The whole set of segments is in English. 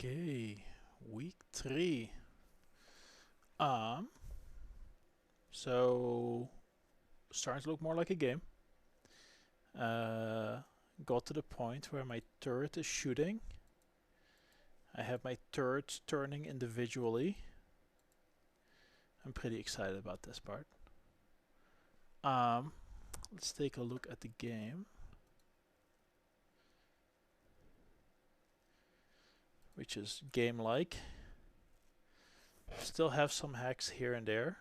Okay, week 3. Um, so starting to look more like a game. Uh, got to the point where my turret is shooting. I have my turrets turning individually. I'm pretty excited about this part. Um, let's take a look at the game, which is game-like. Still have some hacks here and there.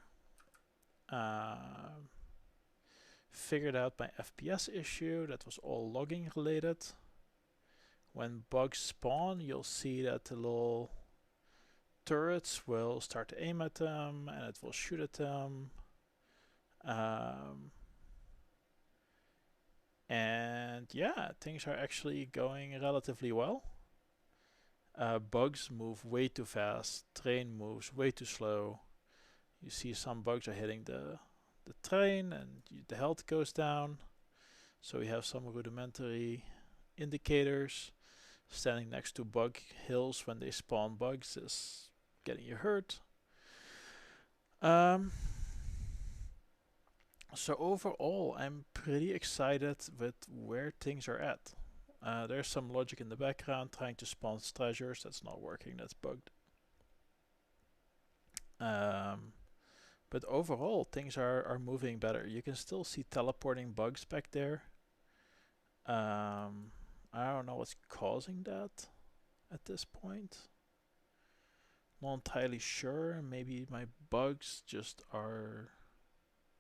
Figured out my FPS issue. That was all logging related. When bugs spawn, you'll see that the little turrets will start to aim at them and it will shoot at them. And yeah, things are actually going relatively well. Bugs move way too fast, train moves way too slow. You see some bugs are hitting the train and the health goes down. So we have some rudimentary indicators. Standing next to bug hills when they spawn bugs is getting you hurt. So overall, I'm pretty excited with where things are at. There's some logic in the background trying to spawn treasures. That's not working. That's bugged. But overall, things are moving better. You can still see teleporting bugs back there. I don't know what's causing that at this point. Not entirely sure. Maybe my bugs just are.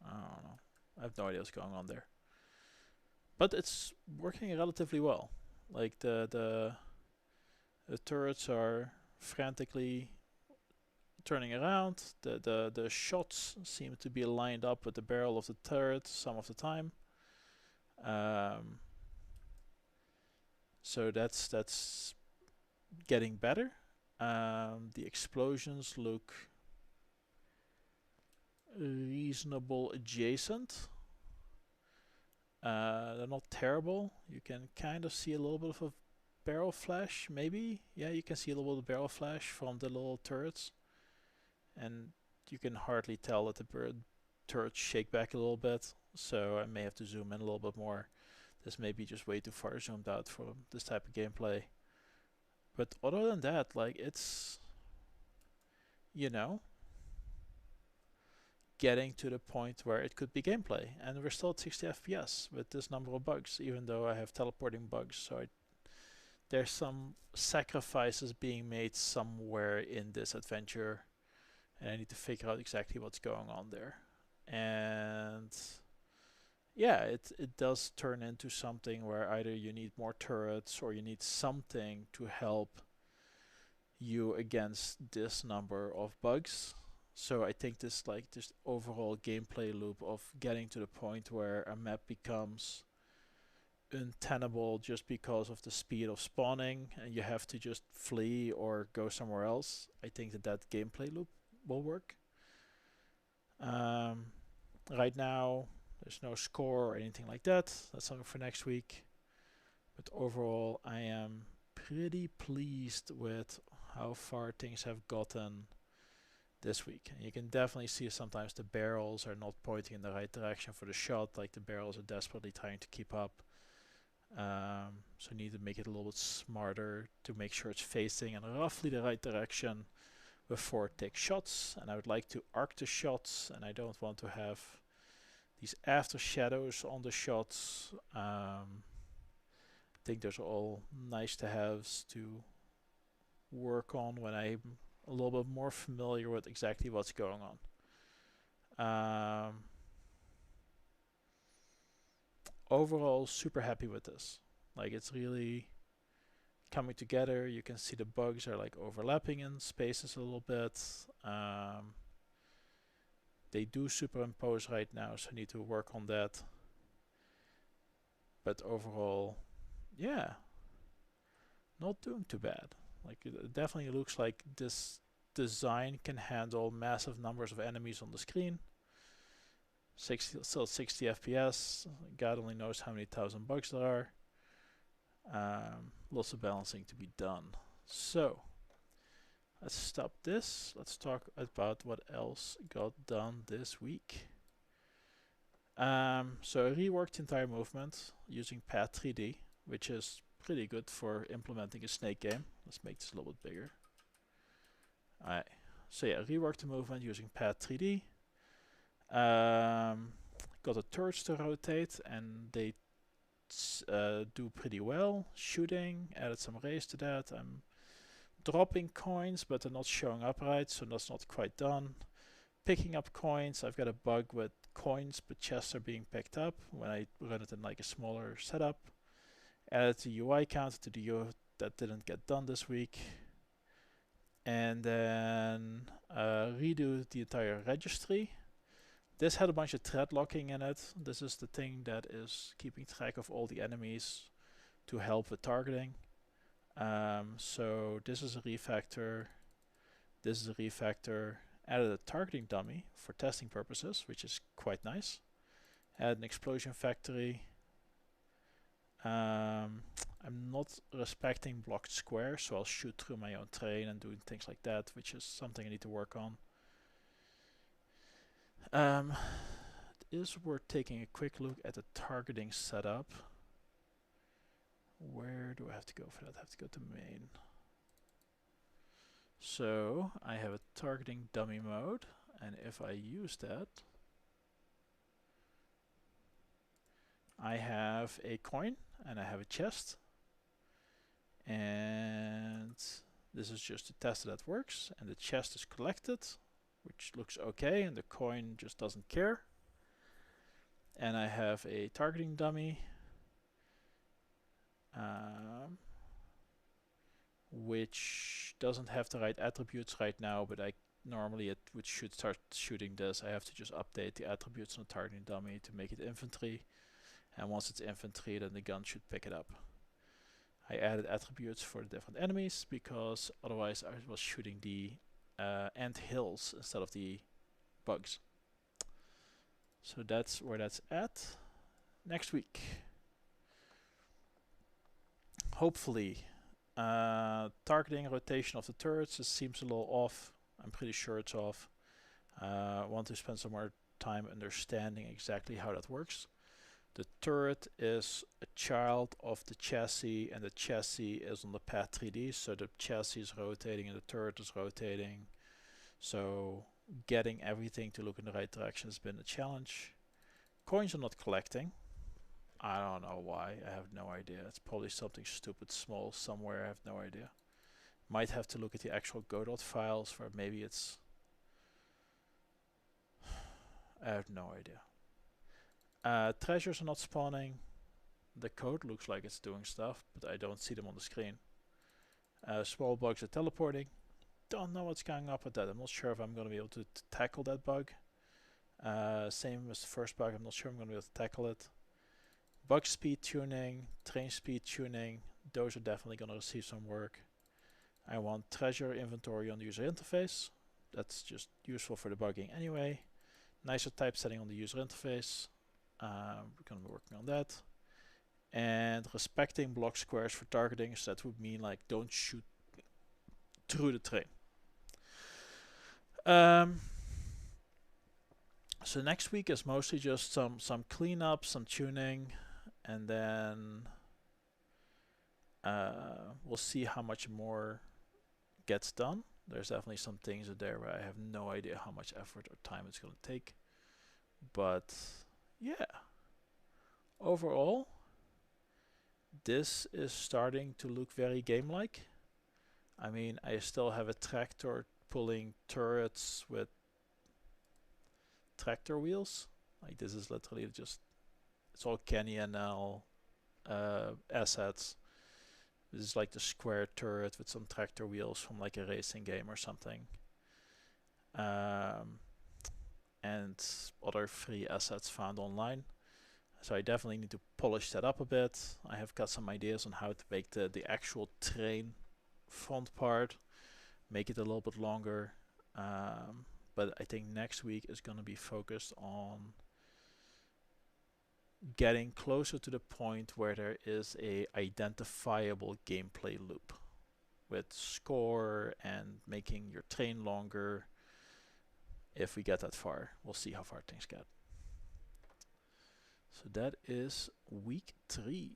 I don't know. I have no idea what's going on there. But it's working relatively well. Like the turrets are frantically turning around. The shots seem to be lined up with the barrel of the turret some of the time. So that's getting better. The explosions look reasonable adjacent. They're not terrible. You can kind of see a little bit of a barrel flash, maybe. Yeah, you can see a little bit of barrel flash from the little turrets. And you can hardly tell that the turrets shake back a little bit. So I may have to zoom in a little bit more. This may be just way too far zoomed out for this type of gameplay. But other than that, like, it's, you know, getting to the point where it could be gameplay. And we're still at 60 FPS with this number of bugs, even though I have teleporting bugs. So there's some sacrifices being made somewhere in this adventure. And I need to figure out exactly what's going on there. And yeah, it does turn into something where either you need more turrets or you need something to help you against this number of bugs. So I think this overall gameplay loop of getting to the point where a map becomes untenable just because of the speed of spawning and you have to just flee or go somewhere else. I think that gameplay loop will work. Right now, there's no score or anything like that. That's something for next week. But overall, I am pretty pleased with how far things have gotten this week. And you can definitely see sometimes the barrels are not pointing in the right direction for the shot, like the barrels are desperately trying to keep up. So you need to make it a little bit smarter to make sure it's facing in roughly the right direction before it takes shots. And I would like to arc the shots, and I don't want to have these after shadows on the shots. I think those are all nice to haves to work on when I'm a little bit more familiar with exactly what's going on. Overall, super happy with this. Like, it's really coming together. You can see the bugs are like overlapping in spaces a little bit. They do superimpose right now, so I need to work on that. But overall, yeah, not doing too bad. Like, it definitely looks like this design can handle massive numbers of enemies on the screen. Still 60 FPS. God only knows how many thousand bugs there are. Lots of balancing to be done. So, let's stop this. Let's talk about what else got done this week. So I reworked the entire movement using Pad 3D, which is pretty good for implementing a snake game. Let's make this a little bit bigger. Alright, so yeah, reworked the movement using Pad 3D. Got the turrets to rotate, and they do pretty well. Shooting, added some rays to that. I'm dropping coins, but they're not showing up right, so that's not quite done. Picking up coins, I've got a bug with coins, but chests are being picked up when I run it in like a smaller setup. Added the UI counter to the UI that didn't get done this week. And then redo the entire registry. This had a bunch of thread locking in it. This is the thing that is keeping track of all the enemies to help with targeting. So this is a refactor. This is a refactor. Added a targeting dummy for testing purposes, which is quite nice. Add an explosion factory. I'm not respecting blocked squares, so I'll shoot through my own terrain and doing things like that, which is something I need to work on. It is worth taking a quick look at the targeting setup. Where do I have to go for that? I have to go to main. So I have a targeting dummy mode, and if I use that, I have a coin and I have a chest, and this is just to test that it works, and the chest is collected, which looks okay, and the coin just doesn't care. And I have a targeting dummy, which doesn't have the right attributes right now, but normally it should start shooting this. I have to just update the attributes on the targeting dummy to make it infantry, and once it's infantry, then the gun should pick it up. I added attributes for the different enemies because otherwise I was shooting the ant hills instead of the bugs. So that's where that's at. Next week, hopefully, targeting rotation of the turrets. It seems a little off. I'm pretty sure it's off. I want to spend some more time understanding exactly how that works. The turret is a child of the chassis, and the chassis is on the Pad 3D, so the chassis is rotating and the turret is rotating. So getting everything to look in the right direction has been a challenge. Coins are not collecting. I don't know why. I have no idea. It's probably something stupid small somewhere. I have no idea. Might have to look at the actual Godot files for maybe it's... I have no idea. Treasures are not spawning. The code looks like it's doing stuff, but I don't see them on the screen. Small bugs are teleporting. Don't know what's going up with that. I'm not sure if I'm going to be able to tackle that bug. Same as the first bug. I'm not sure I'm going to be able to tackle it. Bug speed tuning, train speed tuning, those are definitely going to receive some work. I want treasure inventory on the user interface. That's just useful for debugging anyway. Nicer typesetting on the user interface. We're going to be working on that. And respecting block squares for targeting, so that would mean like don't shoot through the train. So next week is mostly just some cleanup, some tuning, and then we'll see how much more gets done. There's definitely some things in there where I have no idea how much effort or time it's going to take. But yeah, overall, this is starting to look very game-like. I mean, I still have a tractor pulling turrets with tractor wheels. Like this is literally just, it's all KNL assets. This is like the square turret with some tractor wheels from like a racing game or something. And other free assets found online. So I definitely need to polish that up a bit. I have got some ideas on how to make the actual train front part, make it a little bit longer. But I think next week is going to be focused on getting closer to the point where there is a identifiable gameplay loop. with score and making your train longer. If we get that far, we'll see how far things get. So that is week 3.